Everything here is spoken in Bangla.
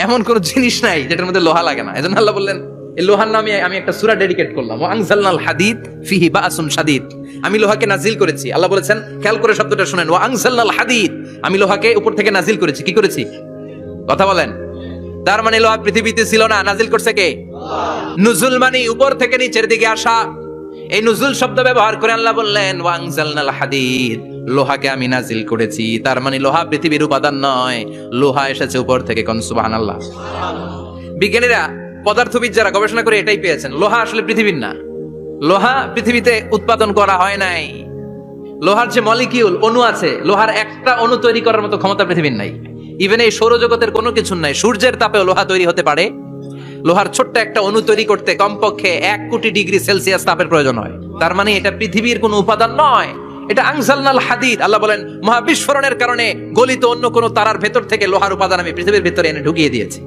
এমন কোন জিনিস নাই যেটার মধ্যে লোহা লাগে না। এজন্য আল্লাহ বললেন এই লোহার নামে আমি একটা সূরা ডেডিকেট করলাম, ওয়া আনজালনাল হাদিদ ফিহি বাসুন শাদীদ। আমি লোহাকে নাজিল করেছি। আল্লাহ বলেছেন, খেয়াল করে শব্দটা শুনেন, ওয়া আনজালনাল হাদিদ, আমি লোহাকে উপর থেকে নাজিল করেছি। কি করেছি? কথা বলেন। তার মানে লোহা পৃথিবীতে ছিল না, নাজিল করছে কে? নুজুল মানে উপর থেকে নিচের দিকে আসা। এই নুজুল শব্দ ব্যবহার করে আল্লাহ বললেন ওয়া আনজালনাল হাদিদ, লোহাকে আমি নাজিল করেছি। তার মানে লোহা পৃথিবীর উপাদান নয়, লোহা এসেছে উপর থেকে। কোন সুবহানাল্লাহ। বিজ্ঞানীরা, পদার্থবিদরা গবেষণা করে এটাই পেয়েছেন, লোহা আসলে পৃথিবীর না। লোহা পৃথিবীতে উৎপাদন করা হয় নাই। লোহার যে মলিকিউল, অণু আছে, লোহার একটা অণু তৈরি করার মতো ক্ষমতা পৃথিবীর নাই। ইভেন এই সৌরজগতের কোনো কিছু নাই। সূর্যের তাপেও লোহা তৈরি হতে পারে। লোহার ছোট্ট একটা অণু তৈরি করতে কমপক্ষে 1 কোটি ডিগ্রি সেলসিয়াস তাপের প্রয়োজন হয়। তার মানে এটা পৃথিবীর কোনো উপাদান নয়, এটা আনজালনাল হাদিদ। আল্লাহ বলেন মহাবিস্ফোরণের কারণে গলিত অন্য কোনো তারার ভেতর থেকে লোহার উপাদান আমি পৃথিবীর ভিতরে এনে ঢুকিয়ে দিয়েছি।